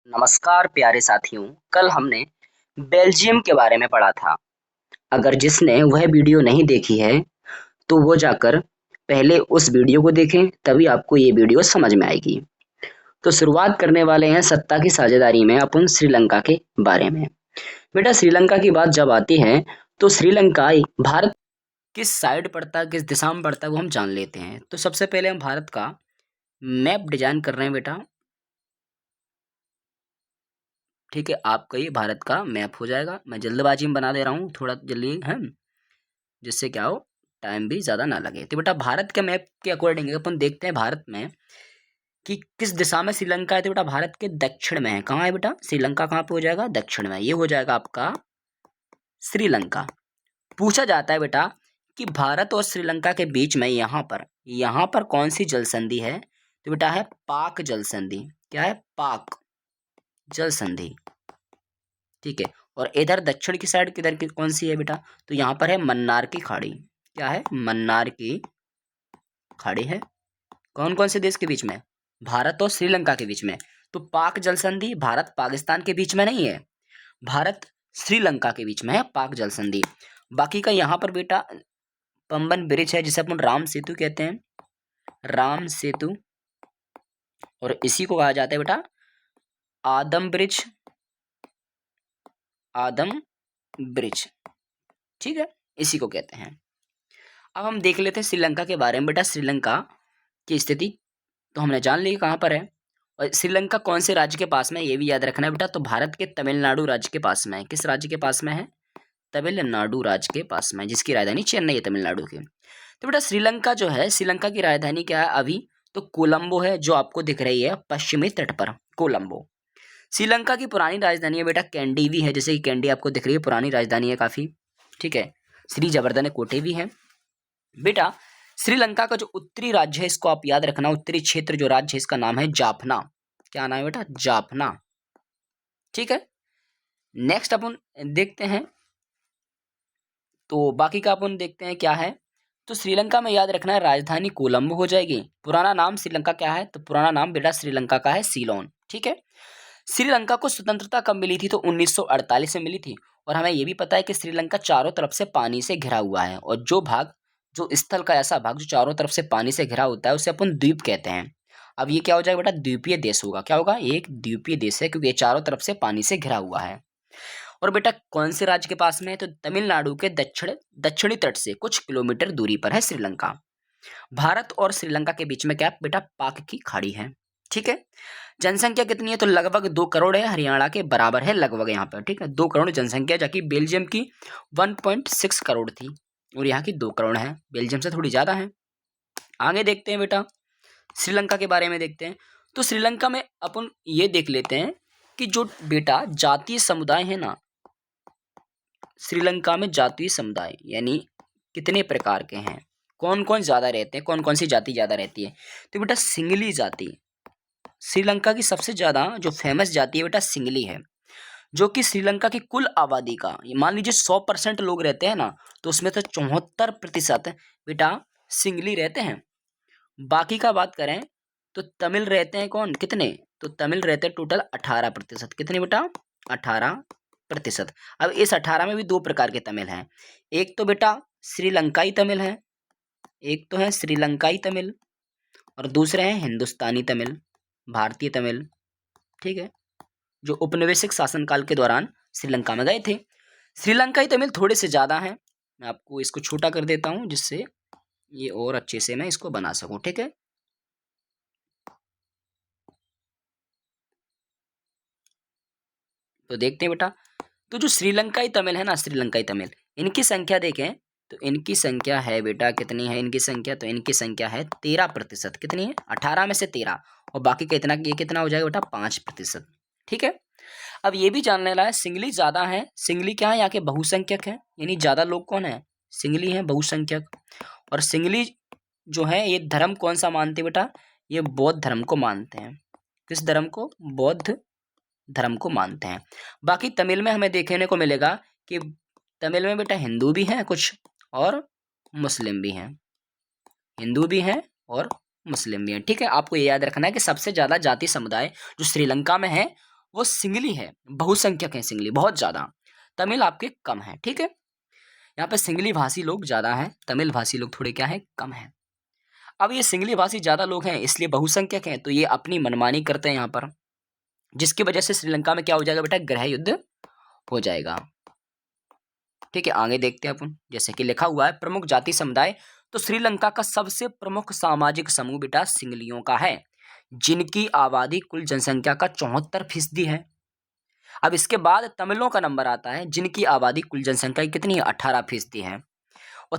नमस्कार प्यारे साथियों। कल हमने बेल्जियम के बारे में पढ़ा था। अगर जिसने वह वीडियो नहीं देखी है तो वो जाकर पहले उस वीडियो को देखें, तभी आपको ये वीडियो समझ में आएगी। तो शुरुआत करने वाले हैं सत्ता की साझेदारी में अपन श्रीलंका के बारे में। बेटा, श्रीलंका की बात जब आती है तो श्रीलंका भारत किस साइड पड़ता है, किस दिशा में पड़ता है, वो हम जान लेते हैं। तो सबसे पहले हम भारत का मैप डिजाइन कर रहे हैं बेटा। ठीक है, आपका ये भारत का मैप हो जाएगा। मैं जल्दबाजी में बना दे रहा हूँ, थोड़ा जल्दी है, जिससे क्या हो, टाइम भी ज़्यादा ना लगे। तो बेटा भारत के मैप के अकॉर्डिंग अपन देखते हैं भारत में कि किस दिशा में श्रीलंका है। तो बेटा भारत के दक्षिण में है। कहाँ है बेटा? श्रीलंका कहाँ पे हो जाएगा? दक्षिण में। ये हो जाएगा आपका श्रीलंका। पूछा जाता है बेटा कि भारत और श्रीलंका के बीच में यहाँ पर कौन सी जल संधि है? तो बेटा है पाक जल संधि। क्या है? पाक जल संधि। ठीक है। और इधर दक्षिण की साइड किधर की कौन सी है बेटा? तो यहाँ पर है मन्नार की खाड़ी। क्या है? मन्नार की खाड़ी है। कौन कौन से देश के बीच में? भारत और श्रीलंका के बीच में। तो पाक जल संधि भारत पाकिस्तान के बीच में नहीं है, भारत श्रीलंका के बीच में है पाक जल संधि। बाकी का यहाँ पर बेटा पंबन ब्रिज है, जिसे अपन राम सेतु कहते हैं, राम सेतु। और इसी को कहा जाता है बेटा आदम ब्रिज, आदम ब्रिज। ठीक है, इसी को कहते हैं। अब हम देख लेते हैं श्रीलंका के बारे में। बेटा श्रीलंका की स्थिति तो हमने जान ली कहाँ पर है, और श्रीलंका कौन से राज्य के पास में है ये भी याद रखना है बेटा। तो भारत के तमिलनाडु राज्य के पास में है। किस राज्य के पास में है? तमिलनाडु राज्य के पास में, जिसकी राजधानी चेन्नई है, तमिलनाडु की। तो बेटा श्रीलंका जो है, श्रीलंका की राजधानी क्या है अभी? तो कोलंबो है, जो आपको दिख रही है पश्चिमी तट पर, कोलंबो। श्रीलंका की पुरानी राजधानी है बेटा कैंडीवी है, जैसे कि कैंडी आपको दिख रही है, पुरानी राजधानी है काफी। ठीक है। श्री जवर्धन कोटे भी है बेटा। श्रीलंका का जो उत्तरी राज्य है, इसको आप याद रखना, उत्तरी क्षेत्र जो राज्य है इसका नाम है जाफना। क्या नाम है बेटा? जाफना। ठीक है। नेक्स्ट अपन देखते हैं, तो बाकी का अपन देखते हैं क्या है। तो श्रीलंका में याद रखना है राजधानी कोलंबो हो जाएगी। पुराना नाम श्रीलंका क्या है? तो पुराना नाम बेटा श्रीलंका का है सीलोन। ठीक है। श्रीलंका को स्वतंत्रता कब मिली थी? तो 1948 में मिली थी। और हमें यह भी पता है कि श्रीलंका चारों तरफ से पानी से घिरा हुआ है, और जो स्थल का ऐसा भाग जो चारों तरफ से पानी से घिरा होता है उसे अपन द्वीप कहते हैं। अब ये क्या हो जाएगा बेटा? द्वीपीय देश होगा। क्या होगा? एक द्वीपीय देश है, क्योंकि ये चारों तरफ से पानी से घिरा हुआ है। और बेटा कौन से राज्य के पास में है? तो तमिलनाडु के दक्षिणी तट से कुछ किलोमीटर दूरी पर है श्रीलंका। भारत और श्रीलंका के बीच में क्या है बेटा? पाक की खाड़ी है। ठीक है। जनसंख्या कितनी है? तो लगभग 2 करोड़ है, हरियाणा के बराबर है लगभग यहाँ पर। ठीक है, 2 करोड़ जनसंख्या, जबकि बेल्जियम की 1.6 करोड़ थी और यहाँ की 2 करोड़ है, बेल्जियम से थोड़ी ज्यादा है। आगे देखते हैं बेटा, श्रीलंका के बारे में देखते हैं। तो श्रीलंका में अपन ये देख लेते हैं कि जो बेटा जातीय समुदाय है ना, श्रीलंका में जातीय समुदाय यानी कितने प्रकार के हैं, कौन कौन ज्यादा रहते हैं, कौन कौन सी जाति ज्यादा रहती है? तो बेटा सिंगली जाति, श्रीलंका की सबसे ज्यादा जो फेमस जाति है बेटा सिंगली है, जो कि श्रीलंका की कुल आबादी का, मान लीजिए 100% लोग रहते हैं ना, तो उसमें तो 74% बेटा सिंगली रहते हैं। बाकी का बात करें तो तमिल रहते हैं कौन, कितने? तो तमिल रहते हैं टोटल 18%। कितने बेटा? 18%। अब इस 18 में भी 2 प्रकार के तमिल हैं। एक तो बेटा श्रीलंकाई तमिल है, एक तो है श्रीलंकाई तमिल, और दूसरे हैं हिंदुस्तानी तमिल, भारतीय तमिल। ठीक है, जो उपनिवेशिक शासनकाल के दौरान श्रीलंका में गए थे। श्रीलंकाई तमिल थोड़े से ज़्यादा हैं। मैं आपको इसको छोटा कर देता हूँ, जिससे ये और अच्छे से मैं इसको बना सकूँ। ठीक है, तो देखते हैं बेटा। तो जो श्रीलंकाई तमिल है ना, श्रीलंकाई तमिल, इनकी संख्या देखें तो इनकी संख्या है बेटा, कितनी है इनकी संख्या? तो इनकी संख्या है 13%। कितनी है? 18 में से 13, और बाकी कितना, ये कितना हो जाएगा बेटा? 5%। ठीक है। अब ये भी जान लेना है, सिंगली ज्यादा है। सिंगली क्या है? यहाँ के बहुसंख्यक है, यानी ज्यादा लोग कौन है? सिंगली है, बहुसंख्यक। और सिंगली जो है ये धर्म कौन सा मानते हैं बेटा? ये बौद्ध धर्म को मानते हैं। किस धर्म को? बौद्ध धर्म को मानते हैं। बाकी तमिल में हमें देखने को मिलेगा कि तमिल में बेटा हिंदू भी हैं कुछ, और मुस्लिम भी हैं, हिंदू भी हैं और मुस्लिम भी हैं। ठीक है, आपको ये याद रखना है कि सबसे ज्यादा जाति समुदाय जो श्रीलंका में है वो सिंगली है, बहुसंख्यक है सिंगली बहुत ज़्यादा, तमिल आपके कम है। ठीक है, यहाँ पे सिंगली भाषी लोग ज़्यादा हैं, तमिल भाषी लोग थोड़े क्या है, कम है। अब ये सिंगली भाषी ज़्यादा लोग हैं इसलिए बहुसंख्यक हैं, तो ये अपनी मनमानी करते हैं यहाँ पर, जिसकी वजह से श्रीलंका में क्या हो जाएगा बेटा, गृह युद्ध हो जाएगा। ठीक है, आगे देखते हैं अपन, जैसे कि लिखा हुआ है प्रमुख जाति समुदाय, तो श्रीलंका का सबसे प्रमुख सामाजिक समूह बेटा सिंगलियों का है, जिनकी आबादी कुल जनसंख्या का 74% है। अब इसके बाद तमिलों का नंबर आता है, जिनकी आबादी कुल जनसंख्या की कितनी है, 18% है। और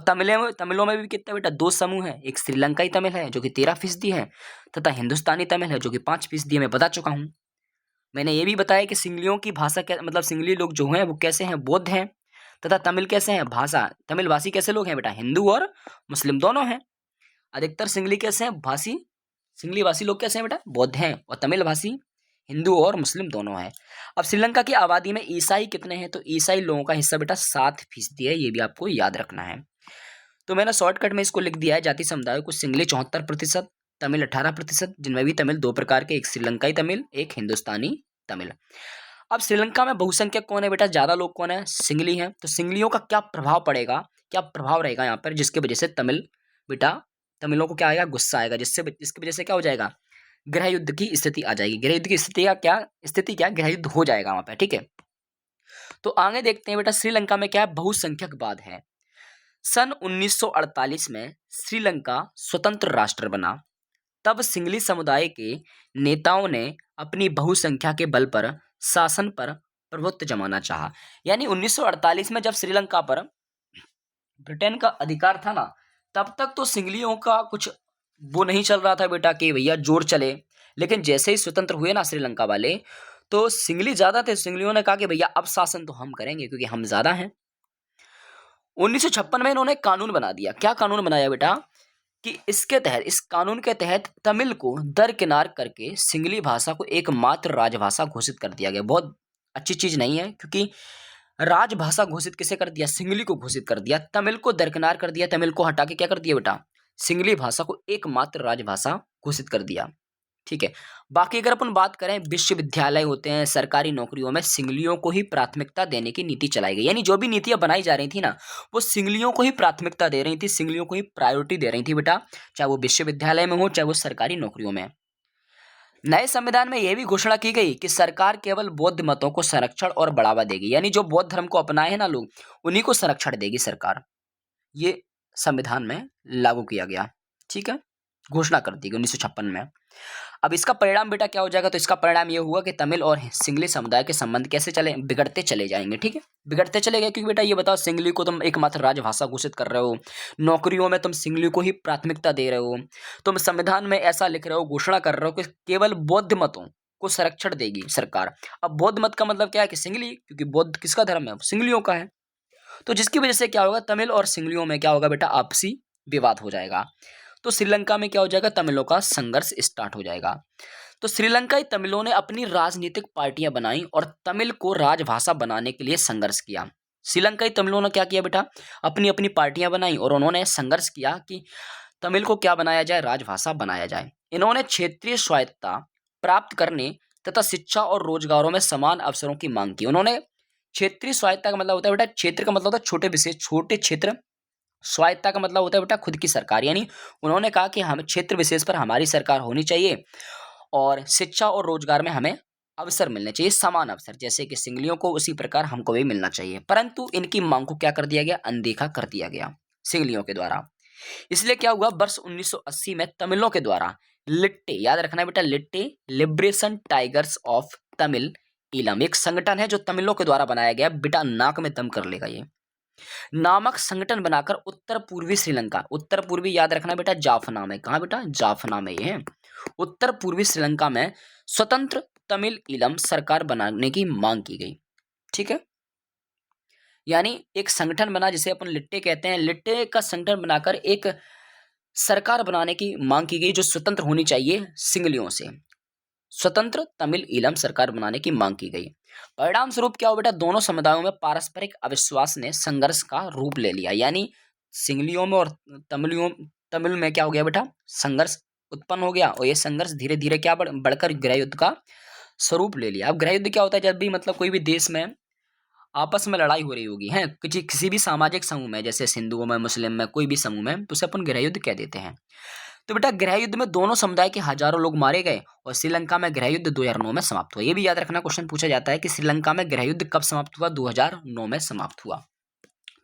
तमिलों में भी कितने बेटा, दो समूह है, एक श्रीलंकाई तमिल है जो कि 13% है, तथा हिंदुस्तानी तमिल है जो कि 5% है। मैं बता चुका हूँ। मैंने ये भी बताया कि सिंगलियों की भाषा मतलब सिंगली लोग जो हैं वो कैसे हैं, बौद्ध हैं, तथा तमिल कैसे हैं, भाषा तमिल भाषी कैसे लोग हैं बेटा, हिंदू और मुस्लिम दोनों हैं। अधिकतर सिंगली कैसे हैं भाषी, सिंगली भाषी लोग कैसे हैं बेटा, बौद्ध हैं, और तमिल भाषी हिंदू और मुस्लिम दोनों हैं। अब श्रीलंका की आबादी में ईसाई कितने हैं, तो ईसाई लोगों का हिस्सा बेटा 7% है, ये भी आपको याद रखना है। तो मैंने शॉर्टकट में इसको लिख दिया है, जाति समुदाय को सिंगली 74%, तमिल 18%, जिनमें भी तमिल दो प्रकार के, एक श्रीलंकाई तमिल, एक हिंदुस्तानी तमिल। अब श्रीलंका में बहुसंख्यक कौन है बेटा, ज्यादा लोग कौन है, सिंगली हैं, तो सिंगलियों का क्या प्रभाव पड़ेगा, क्या प्रभाव रहेगा यहाँ पर, जिसकी वजह से तमिल बेटा, तमिलों को क्या आएगा, गुस्सा आएगा, जिसकी वजह से क्या हो जाएगा, गृह युद्ध की स्थिति आ जाएगी। गृह युद्ध की स्थिति क्या गृह युद्ध हो जाएगा वहां पर। ठीक है, तो आगे देखते हैं बेटा, श्रीलंका में क्या है, बहुसंख्यकवाद है। सन 1948 में श्रीलंका स्वतंत्र राष्ट्र बना, तब सिंगली समुदाय के नेताओं ने अपनी बहुसंख्या के बल पर शासन पर प्रभुत्व जमाना चाहा। यानी 1948 में जब श्रीलंका पर ब्रिटेन का अधिकार था ना, तब तक तो सिंगलियों का कुछ वो नहीं चल रहा था बेटा कि भैया जोर चले, लेकिन जैसे ही स्वतंत्र हुए ना श्रीलंका वाले, तो सिंगली ज्यादा थे, सिंगलियों ने कहा कि भैया अब शासन तो हम करेंगे क्योंकि हम ज्यादा हैं। 1956 में इन्होंने कानून बना दिया। क्या कानून बनाया बेटा, कि इस कानून के तहत तमिल को दरकिनार करके सिंगली भाषा को एकमात्र राजभाषा घोषित कर दिया गया। बहुत अच्छी चीज नहीं है, क्योंकि राजभाषा घोषित किसे कर दिया, सिंगली को घोषित कर दिया, तमिल को दरकिनार कर दिया, तमिल को हटा के क्या कर दिया बेटा, सिंगली भाषा को एकमात्र राजभाषा घोषित कर दिया। ठीक है, बाकी अगर अपन बात करें, विश्वविद्यालय होते हैं, सरकारी नौकरियों में सिंगलियों को ही प्राथमिकता देने की नीति चलाई गई। यानी जो भी नीतियां बनाई जा रही थी ना, वो सिंगलियों को ही प्राथमिकता दे रही थी, सिंगलियों को ही प्रायोरिटी दे रही थी बेटा, चाहे वो विश्वविद्यालय में हो, चाहे वो सरकारी नौकरियों में। नए संविधान में यह भी घोषणा की गई कि सरकार केवल बौद्ध मतों को संरक्षण और बढ़ावा देगी। यानी जो बौद्ध धर्म को अपनाए हैं ना लोग, उन्हीं को संरक्षण देगी सरकार। ये संविधान में लागू किया गया। ठीक है, घोषणा कर दी गई 1956 में। अब इसका परिणाम बेटा क्या हो जाएगा, तो इसका परिणाम ये हुआ कि तमिल और सिंगली समुदाय के संबंध कैसे चले, बिगड़ते चले जाएंगे। ठीक है, बिगड़ते चले गए, क्योंकि बेटा ये बताओ, सिंगली को तुम एकमात्र राजभाषा घोषित कर रहे हो, नौकरियों में तुम सिंगली को ही प्राथमिकता दे रहे हो, तुम संविधान में ऐसा लिख रहे हो, घोषणा कर रहे हो कि केवल बौद्ध मतों को संरक्षण देगी सरकार। अब बौद्ध मत का मतलब क्या है, कि सिंगली, क्योंकि बौद्ध किसका धर्म है, सिंगलियों का है। तो जिसकी वजह से क्या होगा, तमिल और सिंगलियों में क्या होगा बेटा, आपसी विवाद हो जाएगा। तो श्रीलंका में क्या हो जाएगा, तमिलों का संघर्ष स्टार्ट हो जाएगा। तो श्रीलंकाई तमिलों ने अपनी राजनीतिक पार्टियां बनाई और तमिल को राजभाषा बनाने के लिए संघर्ष किया। श्रीलंकाई तमिलों ने क्या किया बेटा, अपनी अपनी पार्टियां बनाई और उन्होंने संघर्ष किया कि तमिल को क्या बनाया जाए, राजभाषा बनाया जाए। इन्होंने क्षेत्रीय स्वायत्तता प्राप्त करने तथा शिक्षा और रोजगारों में समान अवसरों की मांग की। उन्होंने क्षेत्रीय स्वायत्तता का मतलब होता है बेटा, क्षेत्र का मतलब होता है छोटे विशेष, छोटे क्षेत्र, स्वायत्तता का मतलब होता है बेटा खुद की सरकार। यानी उन्होंने कहा कि हम क्षेत्र विशेष पर हमारी सरकार होनी चाहिए और शिक्षा और रोजगार में हमें अवसर मिलने चाहिए, समान अवसर, जैसे कि सिंगलियों को उसी प्रकार हमको भी मिलना चाहिए। परंतु इनकी मांग को क्या कर दिया गया, अनदेखा कर दिया गया सिंगलियों के द्वारा। इसलिए क्या हुआ, वर्ष 1980 में तमिलों के द्वारा लिट्टे, याद रखना बेटा, लिट्टे Liberation Tigers of Tamil Eelam, एक संगठन है जो तमिलों के द्वारा बनाया गया, बेटा नाक में दम कर लेगा ये, नामक संगठन बनाकर उत्तर पूर्वी श्रीलंका, उत्तर पूर्वी याद रखना बेटा, जाफना में, कहा बेटा, जाफना में ये है, उत्तर पूर्वी श्रीलंका में स्वतंत्र तमिल ईलम सरकार बनाने की मांग की गई। ठीक है, यानी एक संगठन बना, जिसे अपन लिट्टे कहते हैं, लिट्टे का संगठन बनाकर एक सरकार बनाने की मांग की गई जो स्वतंत्र होनी चाहिए सिंगलियों से, स्वतंत्र तमिल ईलम सरकार बनाने की मांग की गई। परिणाम स्वरूप क्या हो बेटा, दोनों समुदायों में पारस्परिक अविश्वास ने संघर्ष का रूप ले लिया। यानी सिंगलियों में और तमिल में क्या हो गया बेटा, संघर्ष उत्पन्न हो गया, और ये संघर्ष धीरे धीरे क्या बढ़कर गृह युद्ध का स्वरूप ले लिया। अब गृह युद्ध क्या होता है, जब भी मतलब कोई भी देश में आपस में लड़ाई हो रही होगी है, किसी भी सामाजिक समूह में, जैसे हिंदुओं में, मुस्लिम में, कोई भी समूह में, तो उसे अपन गृह युद्ध कह देते हैं। तो बेटा गृह युद्ध में दोनों समुदाय के हजारों लोग मारे गए और श्रीलंका में गृह युद्ध 2009 में समाप्त हुआ। ये भी याद रखना, क्वेश्चन पूछा जाता है कि श्रीलंका में गृह युद्ध कब समाप्त हुआ, 2009 में समाप्त हुआ।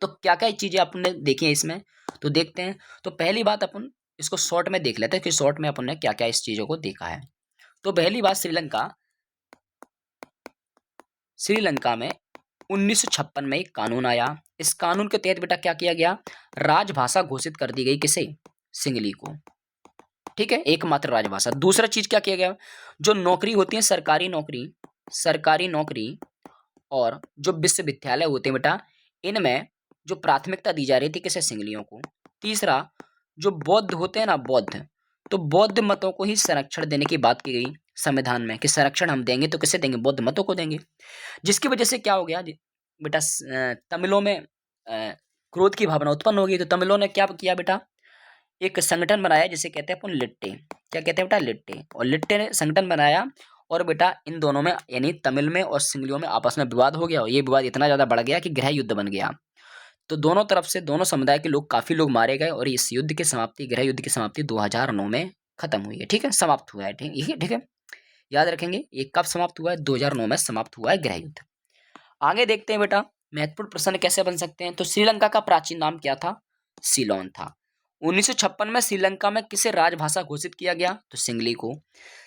तो क्या क्या चीजें आपने देखी है इसमें, तो देखते हैं। तो पहली बात अपन इसको शॉर्ट में देख लेते हैं कि शॉर्ट में अपन ने क्या क्या इस चीजों को देखा है। तो पहली बात, श्रीलंका में 1956 में एक कानून आया। इस कानून के तहत बेटा क्या किया गया, राजभाषा घोषित कर दी गई, किसे, सिंगली को। ठीक है, एकमात्र राजभाषा। दूसरा चीज क्या किया गया, जो नौकरी होती है, सरकारी नौकरी और जो विश्वविद्यालय होते हैं बेटा, इनमें जो प्राथमिकता दी जा रही थी, किसे, सिंगलियों को। तीसरा, जो बौद्ध होते हैं ना, तो बौद्ध मतों को ही संरक्षण देने की बात की गई संविधान में, कि संरक्षण हम देंगे तो किसे देंगे, बौद्ध मतों को देंगे। जिसकी वजह से क्या हो गया बेटा, तमिलों में क्रोध की भावना उत्पन्न हो गई। तो तमिलों ने क्या किया बेटा, एक संगठन बनाया जिसे कहते हैं अपन लिट्टे। क्या कहते हैं बेटा, लिट्टे। और लिट्टे ने संगठन बनाया और बेटा इन दोनों में, यानी तमिल में और सिंगलियों में आपस में विवाद हो गया, और ये विवाद इतना ज्यादा बढ़ गया कि गृह युद्ध बन गया। तो दोनों तरफ से, दोनों समुदाय के लोग, काफी लोग मारे गए, और इस युद्ध की समाप्ति, गृह युद्ध की समाप्ति 2009 में खत्म हुई है। ठीक है, समाप्त हुआ है। ठीक है, याद रखेंगे ये कब समाप्त हुआ है, 2009 में समाप्त हुआ है गृह युद्ध। आगे देखते हैं बेटा, महत्वपूर्ण प्रश्न कैसे बन सकते हैं। तो श्रीलंका का प्राचीन नाम क्या था, सीलोन था। 1956 में श्रीलंका में किसे राजभाषा घोषित किया गया, तो सिंगली को।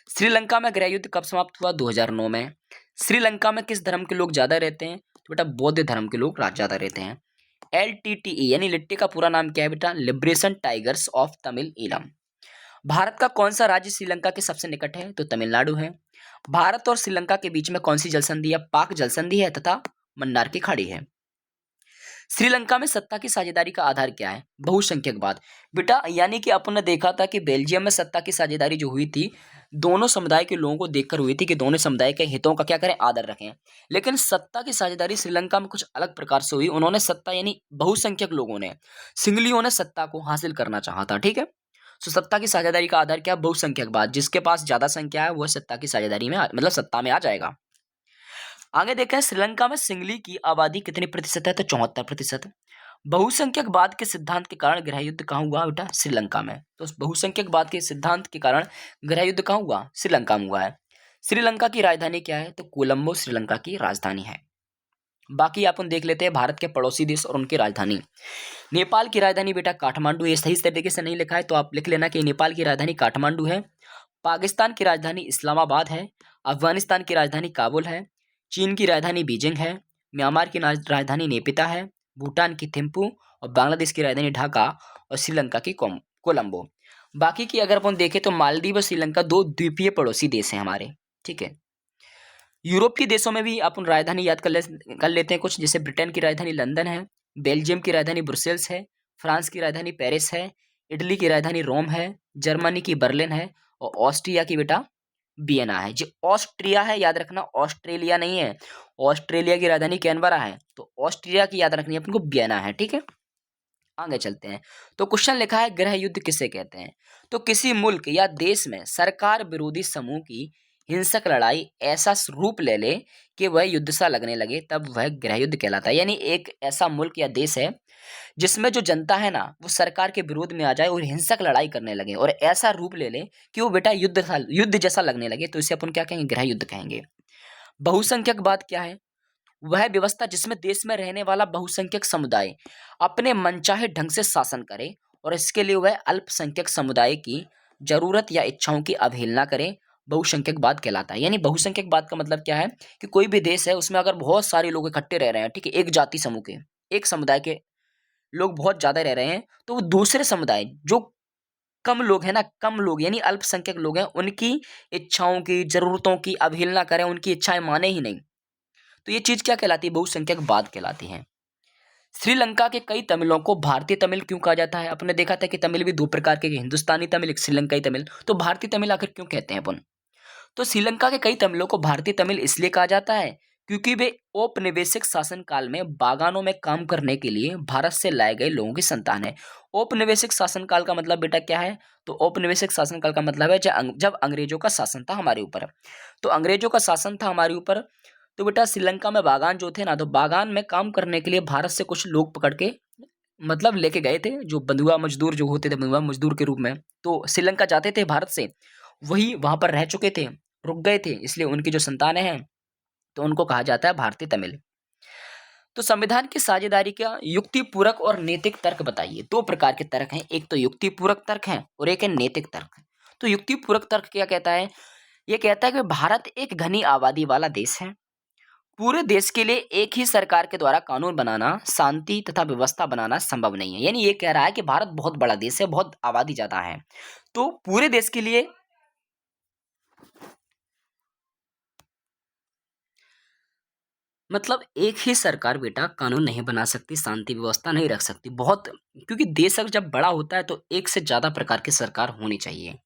श्रीलंका में गृह युद्ध कब समाप्त हुआ, 2009 में। श्रीलंका में किस धर्म के लोग ज्यादा रहते हैं, तो बेटा बौद्ध धर्म के लोग ज्यादा रहते हैं। LTTE यानी लिट्टे का पूरा नाम क्या है बेटा, liberation Tigers of Tamil Eelam. Bharat का कौन सा राज्य श्रीलंका के सबसे निकट है, तो तमिलनाडु है। भारत और श्रीलंका के बीच में कौन सी जल संधि है, पाक जल संधि है तथा मन्नार की खाड़ी है। श्रीलंका में सत्ता की साझेदारी का आधार क्या है, बहुसंख्यकवाद। बेटा यानी कि अपन ने देखा था कि बेल्जियम में सत्ता की साझेदारी जो हुई थी, दोनों समुदाय के लोगों को देखकर हुई थी कि दोनों समुदाय के हितों का क्या करें, आदर रखें। लेकिन सत्ता की साझेदारी श्रीलंका में कुछ अलग प्रकार से हुई। उन्होंने सत्ता, यानी बहुसंख्यक लोगों ने, सिंगलियों ने सत्ता को हासिल करना चाहा था। ठीक है, तो सत्ता की साझेदारी का आधार क्या, बहुसंख्यकवाद। जिसके पास ज्यादा संख्या है वह सत्ता की साझेदारी में मतलब सत्ता में आ जाएगा। आगे देखें, श्रीलंका में सिंगली की आबादी कितनी प्रतिशत है, तो 74%। बहुसंख्यकवाद के सिद्धांत के कारण गृह युद्ध कहाँ हुआ बेटा, श्रीलंका में। तो बहुसंख्यकवाद के सिद्धांत के कारण गृह युद्ध कहाँ हुआ, श्रीलंका में हुआ है। श्रीलंका की राजधानी क्या है, तो कोलंबो श्रीलंका की राजधानी है। बाकी अपन देख लेते हैं भारत के पड़ोसी देश और उनकी राजधानी। नेपाल की राजधानी बेटा काठमांडू। ये सही तरीके से नहीं लिखा है तो आप लिख लेना कि नेपाल की राजधानी काठमांडू है। पाकिस्तान की राजधानी इस्लामाबाद है। अफगानिस्तान की राजधानी काबुल है। चीन की राजधानी बीजिंग है। म्यांमार की राजधानी नेपिता है। भूटान की थिम्पू और बांग्लादेश की राजधानी ढाका और श्रीलंका की कोलंबो। बाकी की अगर अपन देखें तो मालदीव और श्रीलंका दो द्वीपीय पड़ोसी देश हैं हमारे। ठीक है, यूरोप के देशों में भी अपन राजधानी याद कर लेते हैं कुछ, जैसे ब्रिटेन की राजधानी लंदन है। बेल्जियम की राजधानी ब्रुसेल्स है। फ्रांस की राजधानी पेरिस है। इटली की राजधानी रोम है। जर्मनी की बर्लिन है। और ऑस्ट्रिया की बेटा वियना है। जो ऑस्ट्रिया है याद रखना, ऑस्ट्रेलिया नहीं है। ऑस्ट्रेलिया की राजधानी कैनबरा है, तो ऑस्ट्रिया की याद रखनी है अपन को, वियना है। ठीक है, आगे चलते हैं। तो क्वेश्चन लिखा है, गृह युद्ध किसे कहते हैं। तो किसी मुल्क या देश में सरकार विरोधी समूह की हिंसक लड़ाई ऐसा रूप ले ले कि वह युद्ध सा लगने लगे, तब वह गृह युद्ध कहलाता है। यानी एक ऐसा मुल्क या देश है जिसमें जो जनता है ना, वो सरकार के विरोध में आ जाए और हिंसक लड़ाई करने लगे, और ऐसा रूप ले ले कि वो बेटा युद्ध जैसा लगने लगे, तो इसे अपन क्या कहेंगे, गृह युद्ध कहेंगे। बहुसंख्यकवाद क्या है, वह व्यवस्था जिसमें देश में रहने वाला बहुसंख्यक समुदाय अपने मनचाहे ढंग से शासन करे और इसके लिए वह अल्पसंख्यक समुदाय की जरूरत या इच्छाओं की अवहेलना करे, बहुसंख्यकवाद कहलाता है। यानी बहुसंख्यकवाद का मतलब क्या है कि कोई भी देश है उसमें अगर बहुत सारे लोग इकट्ठे रह रहे हैं, ठीक है, एक जाति समूह के, एक समुदाय के लोग बहुत ज्यादा रह रहे हैं, तो वो दूसरे समुदाय जो कम लोग हैं ना, कम लोग यानी अल्पसंख्यक लोग हैं, उनकी इच्छाओं की, जरूरतों की अवहेलना करें, उनकी इच्छाएं माने ही नहीं, तो ये चीज क्या कहलाती है, बहुसंख्यकवाद कहलाती है। श्रीलंका के कई तमिलों को भारतीय तमिल क्यों कहा जाता है। अपने देखा था कि तमिल भी दो प्रकार के, हिंदुस्तानी तमिल, एक श्रीलंकाई तमिल। तो भारतीय तमिल आखिर क्यों कहते हैं अपन, तो श्रीलंका के कई तमिलों को भारतीय तमिल इसलिए कहा जाता है क्योंकि वे औपनिवेशिक शासन काल में बागानों में काम करने के लिए भारत से लाए गए लोगों की संतान है। औपनिवेशिक शासन काल का मतलब बेटा क्या है? तो औपनिवेशिक शासन काल का मतलब है जब अंग्रेजों का शासन था हमारे ऊपर। तो अंग्रेजों का शासन था हमारे ऊपर, तो बेटा श्रीलंका में बागान जो थे ना, तो बागान में काम करने के लिए भारत से कुछ लोग पकड़ के मतलब लेके गए थे, जो बंधुआ मजदूर जो होते थे, बंधुआ मजदूर के रूप में, तो श्रीलंका जाते थे भारत से, वही वहां पर रह चुके थे, रुक गए थे, इसलिए उनकी जो संतानें हैं तो उनको कहा जाता है भारतीय तमिल। तो संविधान की साझेदारी का युक्ति पूरक और नैतिक तर्क बताइए। दो प्रकार के तर्क हैं, एक तो युक्ति पूरक तर्क है और एक है नैतिक तर्क। तो युक्ति पूरक तर्क क्या कहता है? यह कहता है कि भारत एक घनी आबादी वाला देश है। पूरे देश के लिए एक ही सरकार के द्वारा कानून बनाना, शांति तथा व्यवस्था बनाना संभव नहीं है। यानी ये कह रहा है कि भारत बहुत बड़ा देश है, बहुत आबादी ज्यादा है, तो पूरे देश के लिए मतलब एक ही सरकार बेटा कानून नहीं बना सकती, शांति व्यवस्था नहीं रख सकती, बहुत, क्योंकि देश अगर जब बड़ा होता है तो एक से ज्यादा प्रकार की सरकार होनी चाहिए।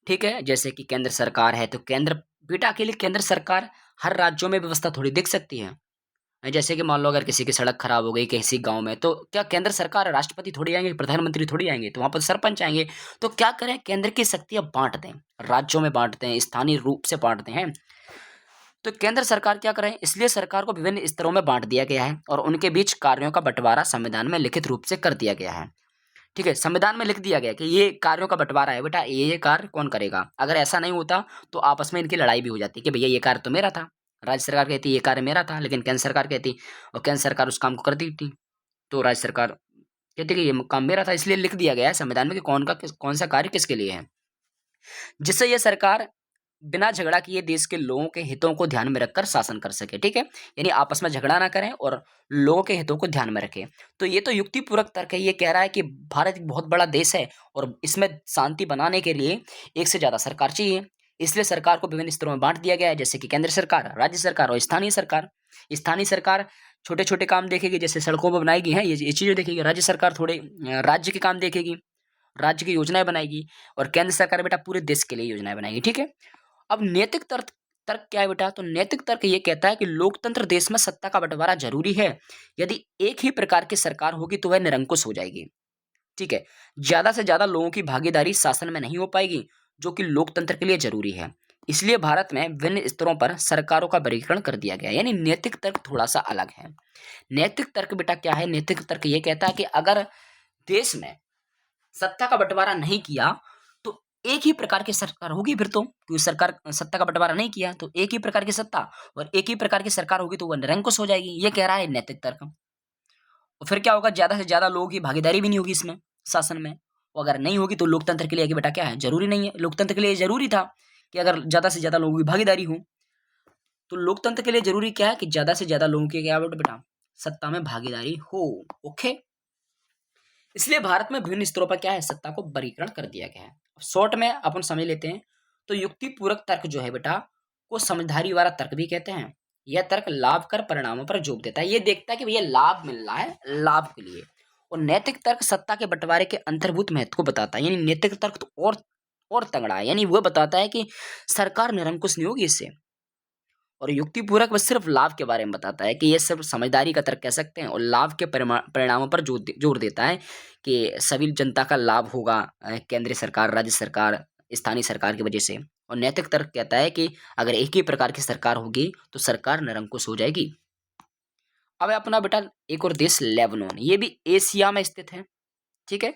ठीक है, जैसे कि केंद्र सरकार है तो केंद्र बेटा के लिए केंद्र सरकार हर राज्यों में व्यवस्था थोड़ी देख सकती है। जैसे कि मान लो अगर किसी की सड़क खराब हो गई किसी गांव में, तो क्या केंद्र सरकार, राष्ट्रपति थोड़ी आएंगे, प्रधानमंत्री थोड़ी आएंगे, तो वहां पर सरपंच आएंगे। तो क्या करें, केंद्र की शक्तियां बांट दें, राज्यों में बांट दें, स्थानीय रूप से बांटते हैं। तो केंद्र सरकार क्या करें, इसलिए सरकार को विभिन्न स्तरों में बांट दिया गया है और उनके बीच कार्यों का बंटवारा संविधान में लिखित रूप से कर दिया गया है। ठीक है, संविधान में लिख दिया गया कि ये कार्यों का बंटवारा है बेटा, ये कार्य कौन करेगा। अगर ऐसा नहीं होता तो आपस में इनकी लड़ाई भी हो जाती कि भैया ये कार्य तो मेरा था, राज्य सरकार कहती ये कार्य मेरा था, लेकिन केंद्र सरकार कहती, और केंद्र सरकार उस काम को कर दी थी, तो राज्य सरकार कहती कि ये काम मेरा था। इसलिए लिख दिया गया है संविधान में कि कौन सा कार्य किसके लिए है, जिससे यह सरकार बिना झगड़ा किए देश के लोगों के हितों को ध्यान में रखकर शासन कर सके। ठीक है, यानी आपस में झगड़ा ना करें और लोगों के हितों को ध्यान में रखें। तो ये तो युक्तिपूरक तर्क है, ये कह रहा है कि भारत एक बहुत बड़ा देश है और इसमें शांति बनाने के लिए एक से ज्यादा सरकार चाहिए, इसलिए सरकार को विभिन्न स्तरों में बांट दिया गया है, जैसे कि केंद्र सरकार, राज्य सरकार और स्थानीय सरकार। स्थानीय सरकार छोटे छोटे काम देखेगी, जैसे सड़कों पर बनाएगी है ये चीजें देखेगी। राज्य सरकार थोड़े राज्य के काम देखेगी, राज्य की योजनाएं बनाएगी, और केंद्र सरकार बेटा पूरे देश के लिए योजनाएं बनाएगी। ठीक है, अब नैतिक तर्क तर्क क्या है बेटा? तो नैतिक तर्क ये कहता है कि लोकतंत्र देश में सत्ता का बंटवारा जरूरी है। यदि एक ही प्रकार की सरकार होगी तो वह निरंकुश हो जाएगी। ठीक है, ज्यादा से ज्यादा लोगों की भागीदारी शासन में नहीं हो पाएगी, जो कि लोकतंत्र के लिए जरूरी है। इसलिए भारत में विभिन्न स्तरों पर सरकारों का वर्गीकरण कर दिया गया। यानी नैतिक तर्क थोड़ा सा अलग है। नैतिक तर्क बेटा क्या है? नैतिक तर्क ये कहता है कि अगर देश में सत्ता का बंटवारा नहीं किया तो एक ही प्रकार की सरकार होगी, फिर तो क्योंकि सरकार सत्ता का बंटवारा नहीं किया तो एक ही प्रकार की सत्ता और एक ही प्रकार की सरकार होगी तो वह निरंकुश हो जाएगी, ये कह रहा है नैतिक तर्क। और फिर क्या होगा, ज्यादा से ज्यादा लोगों की भागीदारी भी नहीं होगी इसमें शासन में, और अगर नहीं होगी तो लोकतंत्र के लिए कि बेटा क्या है, जरूरी नहीं है। लोकतंत्र के लिए जरूरी था कि अगर ज्यादा से ज्यादा लोगों की भागीदारी हो, तो लोकतंत्र के लिए जरूरी क्या है कि ज्यादा से ज्यादा लोगों की क्या बेटा सत्ता में भागीदारी हो। ओके, इसलिए भारत में विभिन्न स्तरों पर क्या है, सत्ता को वर्गीकरण कर दिया गया है। अब शॉर्ट में अपन समझ लेते हैं। तो युक्ति पूरक तर्क जो है बेटा को समझदारी वाला तर्क भी कहते हैं। यह तर्क लाभ कर परिणामों पर जोर देता है, ये देखता है कि भैया लाभ मिल रहा है लाभ के लिए। और नैतिक तर्क सत्ता के बंटवारे के अंतर्भूत महत्व को बताता है। यानी नैतिक तर्क तो और तगड़ा है, यानी वह बताता है कि सरकार निरंकुश नहीं होगी इससे। और युक्तिपूरक वह सिर्फ लाभ के बारे में बताता है कि ये सिर्फ समझदारी का तर्क कह सकते हैं, और लाभ के परिणामों पर जोर देता है कि सभी जनता का लाभ होगा, केंद्रीय सरकार, राज्य सरकार, स्थानीय सरकार की वजह से। और नैतिक तर्क कहता है कि अगर एक ही प्रकार की सरकार होगी तो सरकार निरंकुश हो जाएगी। अब अपना बेटा एक और देश लेबनान, ये भी एशिया में स्थित है। ठीक है,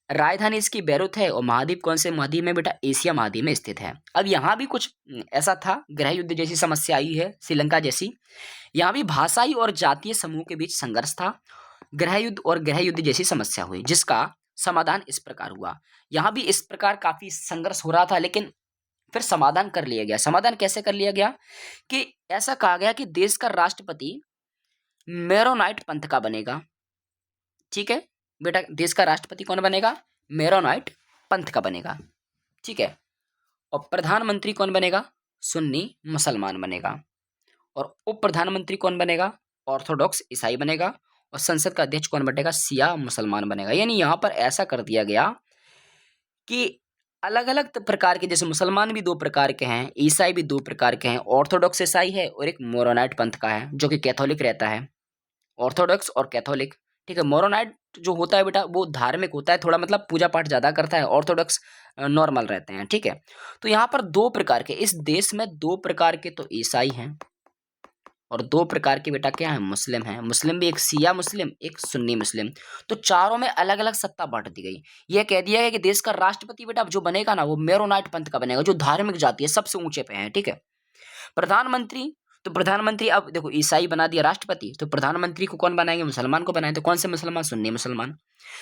राजधानी इसकी बैरूत है और महाद्वीप कौन से महाद्वीप में बेटा? एशिया महाद्वीप में स्थित है। अब यहाँ भी कुछ ऐसा था, गृह युद्ध जैसी समस्या आई है श्रीलंका जैसी। यहाँ भी भाषाई और जातीय समूह के बीच संघर्ष था, गृह युद्ध जैसी समस्या हुई, जिसका समाधान इस प्रकार हुआ। यहाँ भी इस प्रकार काफी संघर्ष हो रहा था, लेकिन फिर समाधान कर लिया गया। समाधान कैसे कर लिया गया कि ऐसा कहा गया कि देश का राष्ट्रपति मेरोनाइट पंथ का बनेगा। ठीक है बेटा, देश का राष्ट्रपति कौन बनेगा? मेरोनाइट पंथ का बनेगा। ठीक है, और प्रधानमंत्री कौन बनेगा? सुन्नी मुसलमान बनेगा। और उप प्रधानमंत्री कौन बनेगा? ऑर्थोडॉक्स ईसाई बनेगा। और संसद का अध्यक्ष कौन बनेगा? शिया मुसलमान बनेगा। यानी यहां पर ऐसा कर दिया गया कि अलग अलग प्रकार के, जैसे मुसलमान भी दो प्रकार के हैं, ईसाई भी दो प्रकार के हैं, ऑर्थोडॉक्स ईसाई है और एक मोरोनाइट पंथ का है जो कि कैथोलिक रहता है, ऑर्थोडॉक्स और कैथोलिक। ठीक है, मोरोनाइट जो होता है बेटा वो धार्मिक होता है थोड़ा, मतलब पूजा पाठ ज़्यादा करता है, ऑर्थोडॉक्स नॉर्मल रहते हैं। ठीक है, तो यहाँ पर दो प्रकार के, इस देश में दो प्रकार के तो ईसाई हैं और दो प्रकार के बेटा क्या है, मुस्लिम हैं। मुस्लिम भी एक शिया मुस्लिम, एक सुन्नी मुस्लिम। तो चारों में अलग अलग सत्ता बांट दी गई। यह कह दिया गया कि देश का राष्ट्रपति बेटा जो बनेगा ना वो मेरोनाइट पंथ का बनेगा, जो धार्मिक जाति है सबसे ऊंचे पे है। ठीक है, प्रधानमंत्री, तो प्रधानमंत्री अब देखो ईसाई बना दिया राष्ट्रपति, तो प्रधानमंत्री को कौन बनाएंगे, मुसलमान को बनाएंगे। तो कौन से मुसलमान, सुन्नी मुसलमान।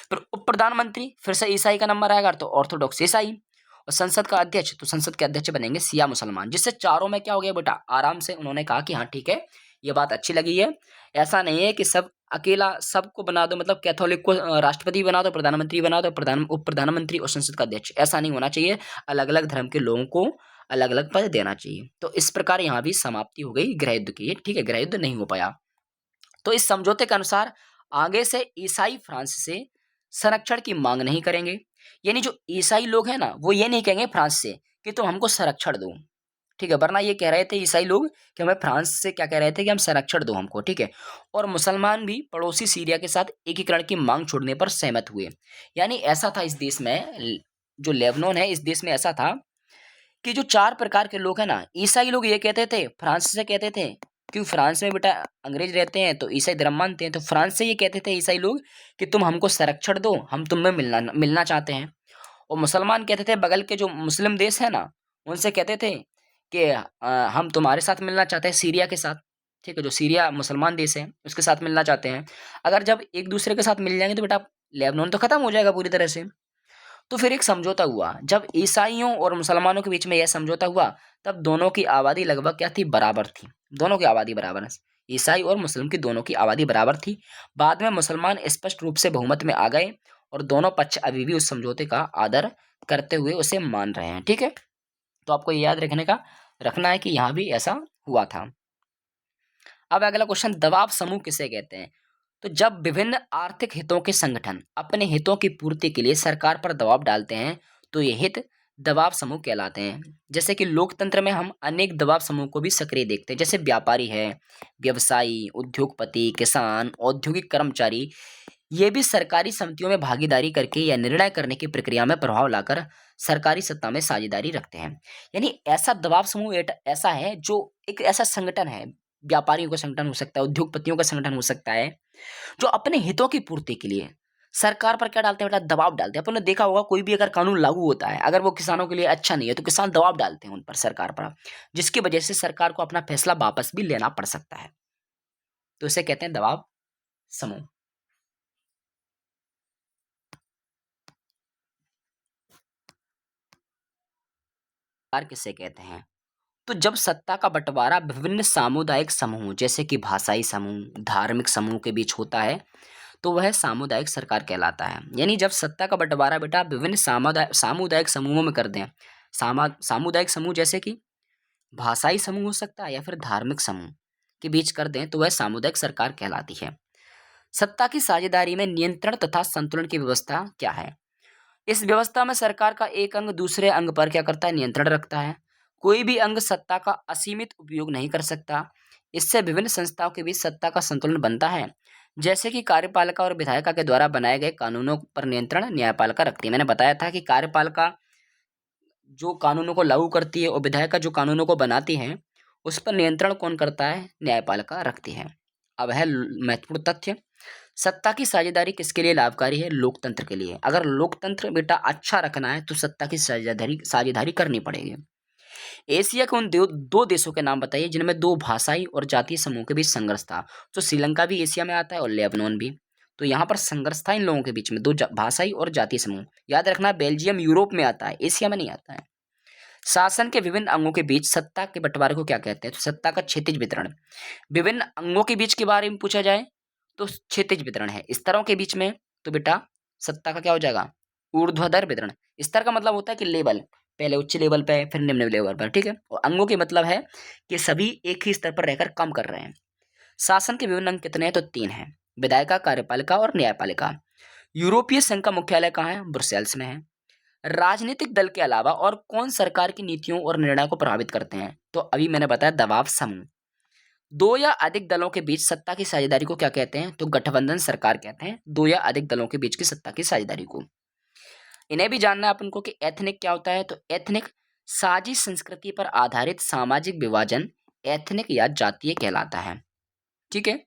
फिर उप प्रधानमंत्री फिर से ईसाई का नंबर आएगा तो ऑर्थोडॉक्स ईसाई। और संसद का अध्यक्ष, तो संसद के अध्यक्ष बनेंगे शिया मुसलमान। जिससे चारों में क्या हो गया बेटा, आराम से उन्होंने कहा कि हाँ ठीक है ये बात अच्छी लगी है। ऐसा नहीं है कि सब अकेला सबको बना दो, मतलब कैथोलिक को राष्ट्रपति बना दो, प्रधानमंत्री बना दो, उप प्रधानमंत्री और संसद का अध्यक्ष, ऐसा नहीं होना चाहिए। अलग अलग धर्म के लोगों को अलग अलग पद देना चाहिए। तो इस प्रकार यहाँ भी समाप्ति हो गई गृह युद्ध की। ठीक है, गृह युद्ध नहीं हो पाया। तो इस समझौते के अनुसार आगे से ईसाई फ्रांस से संरक्षण की मांग नहीं करेंगे। यानी जो ईसाई लोग हैं ना वो ये नहीं कहेंगे फ्रांस से कि तुम हमको संरक्षण दो। ठीक है, वरना ये कह रहे थे ईसाई लोग कि हमें फ्रांस से क्या कह रहे थे कि हम संरक्षण दो हमको। ठीक है, और मुसलमान भी पड़ोसी सीरिया के साथ एकीकरण की मांग छोड़ने पर सहमत हुए। यानी ऐसा था इस देश में, जो लेबनान है इस देश में ऐसा था कि जो चार प्रकार के लोग हैं ना, ईसाई लोग ये कहते थे, फ्रांस से कहते थे, क्योंकि फ्रांस में बेटा अंग्रेज रहते हैं तो ईसाई धर्म मानते हैं, तो फ्रांस से ये कहते थे ईसाई लोग कि तुम हमको संरक्षण दो, हम तुम्हें मिलना मिलना चाहते हैं। और मुसलमान कहते थे बगल के जो मुस्लिम देश है ना उनसे कहते थे कि हम तुम्हारे साथ मिलना चाहते हैं, सीरिया के साथ। ठीक है, जो सीरिया मुसलमान देश है उसके साथ मिलना चाहते हैं। अगर जब एक दूसरे के साथ मिल जाएंगे तो बेटा लेबनान तो खत्म हो जाएगा पूरी तरह से। तो फिर एक समझौता हुआ, जब ईसाइयों और मुसलमानों के बीच में यह समझौता हुआ तब दोनों की आबादी लगभग क्या थी, बराबर थी। दोनों की आबादी बराबर है, ईसाई और मुस्लिम की दोनों की आबादी बराबर थी। बाद में मुसलमान स्पष्ट रूप से बहुमत में आ गए और दोनों पक्ष अभी भी उस समझौते का आदर करते हुए उसे मान रहे हैं। ठीक है, तो आपको ये याद रखना है कि यहाँ भी ऐसा हुआ था। अब अगला क्वेश्चन, दबाव समूह किसे कहते हैं। तो जब विभिन्न आर्थिक हितों के संगठन अपने हितों की पूर्ति के लिए सरकार पर दबाव डालते हैं तो ये हित दबाव समूह कहलाते हैं। जैसे कि लोकतंत्र में हम अनेक दबाव समूह को भी सक्रिय देखते हैं, जैसे व्यापारी है, व्यवसायी, उद्योगपति, किसान, औद्योगिक कर्मचारी, ये भी सरकारी समितियों में भागीदारी करके या निर्णय करने की प्रक्रिया में प्रभाव लाकर सरकारी सत्ता में साझेदारी रखते हैं। यानी ऐसा दबाव समूह ऐसा है जो एक ऐसा संगठन है, व्यापारियों का संगठन हो सकता है, उद्योगपतियों का संगठन हो सकता है, जो अपने हितों की पूर्ति के लिए सरकार पर क्या डालते हैं बेटा, दबाव डालते हैं। अपन ने देखा होगा कोई भी अगर कानून लागू होता है अगर वो किसानों के लिए अच्छा नहीं है तो किसान दबाव डालते हैं उन पर, सरकार पर, जिसकी वजह से सरकार को अपना फैसला वापस भी लेना पड़ सकता है। तो इसे कहते हैं दबाव समूह। किसे कहते हैं, तो जब सत्ता का बंटवारा विभिन्न सामुदायिक समूह जैसे कि भाषाई समूह, धार्मिक समूह के बीच होता है तो वह सामुदायिक सरकार कहलाता है। यानी जब सत्ता का बंटवारा बेटा विभिन्न सामुदायिक समूहों में कर दें, सामुदायिक समूह जैसे कि भाषाई समूह हो सकता है या फिर धार्मिक समूह के बीच कर दें तो वह सामुदायिक सरकार कहलाती है। सत्ता की साझेदारी में नियंत्रण तथा संतुलन की व्यवस्था क्या है। इस व्यवस्था में सरकार का एक अंग दूसरे अंग पर क्या करता है, नियंत्रण रखता है। कोई भी अंग सत्ता का असीमित उपयोग नहीं कर सकता। इससे विभिन्न संस्थाओं के बीच सत्ता का संतुलन बनता है, जैसे कि कार्यपालिका और विधायिका के द्वारा बनाए गए कानूनों पर नियंत्रण न्यायपालिका रखती है। मैंने बताया था कि कार्यपालिका जो कानूनों को लागू करती है और विधायिका जो कानूनों को बनाती है उस पर नियंत्रण कौन करता है, न्यायपालिका रखती है। अब है महत्वपूर्ण तथ्य, सत्ता की साझेदारी किसके लिए लाभकारी है, लोकतंत्र के लिए। अगर लोकतंत्र बेटा अच्छा रखना है तो सत्ता की साझेदारी करनी पड़ेगी। एशिया के उन दो देशों के नाम बताइए जिनमें दो भाषाई और जातीय समूह के बीच संघर्ष था। तो श्रीलंका भी एशिया में आता है और लेबनान भी। तो यहाँ पर संघर्ष था इन लोगों के बीच में, दो भाषाई और जातीय समूह। याद रखना बेल्जियम यूरोप में आता है, एशिया में नहीं आता है। शासन के विभिन्न अंगों के बीच सत्ता के बंटवारे को क्या कहते हैं, तो सत्ता का क्षैतिज वितरण। विभिन्न अंगों के बीच के बारे में पूछा जाए तो क्षैतिज वितरण है। स्तरों के बीच में तो बेटा सत्ता का क्या हो जाएगा, ऊर्ध्वाधर वितरण। स्तर का मतलब होता है कि लेवल, पहले उच्च लेवल पे फिर निम्न लेवल पर। ठीक है, और अंगों के मतलब है कि सभी एक ही स्तर पर रहकर काम कर रहे हैं। शासन के विभिन्न अंग कितने हैं, तो 3 हैं, विधायिका, कार्यपालिका और न्यायपालिका। यूरोपीय संघ का मुख्यालय कहाँ है, ब्रुसेल्स में है। राजनीतिक दल के अलावा और कौन सरकार की नीतियों और निर्णय को प्रभावित करते हैं? तो अभी मैंने बताया दबाव समूह। दो या अधिक दलों के बीच सत्ता की साझेदारी को क्या कहते हैं? तो गठबंधन सरकार कहते हैं दो या अधिक दलों के बीच की सत्ता की साझेदारी को। इन्हें भी जानना है अपन को कि एथनिक क्या होता है। तो एथनिक साझी संस्कृति पर आधारित सामाजिक विभाजन एथनिक या जातीय कहलाता है। ठीक है।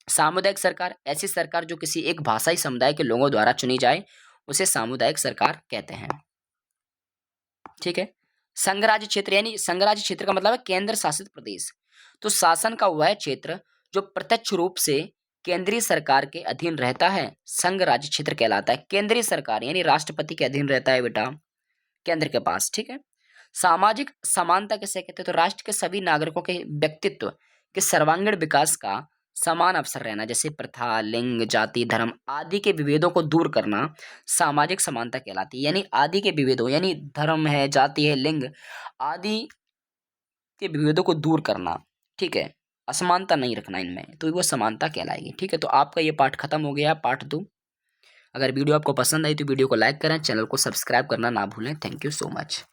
सामुदायिक सरकार ऐसी सरकार जो किसी एक भाषाई समुदाय के लोगों द्वारा चुनी जाए उसे सामुदायिक सरकार कहते हैं। ठीक है। संघराज्य क्षेत्र यानी संघराज्य क्षेत्र का मतलब है केंद्र शासित प्रदेश। तो शासन का वह क्षेत्र जो प्रत्यक्ष रूप से केंद्रीय सरकार के अधीन रहता है संघ राज्य क्षेत्र कहलाता है। केंद्रीय सरकार यानी राष्ट्रपति के अधीन रहता है बेटा, केंद्र के पास। ठीक है। सामाजिक समानता किसे कहते हैं? तो राष्ट्र के सभी नागरिकों के व्यक्तित्व के सर्वांगीण विकास का समान अवसर रहना, जैसे प्रथा, लिंग, जाति, धर्म आदि के विभेदों को दूर करना सामाजिक समानता कहलाती है। यानी आदि के विभेदों यानी धर्म है, जाति है, लिंग आदि के विभेदों को दूर करना। ठीक है। असमानता नहीं रखना इनमें, तो वो समानता कहलाएगी। ठीक है। तो आपका ये पाठ खत्म हो गया, पार्ट 2। अगर वीडियो आपको पसंद आई तो वीडियो को लाइक करें, चैनल को सब्सक्राइब करना ना भूलें। Thank you so much.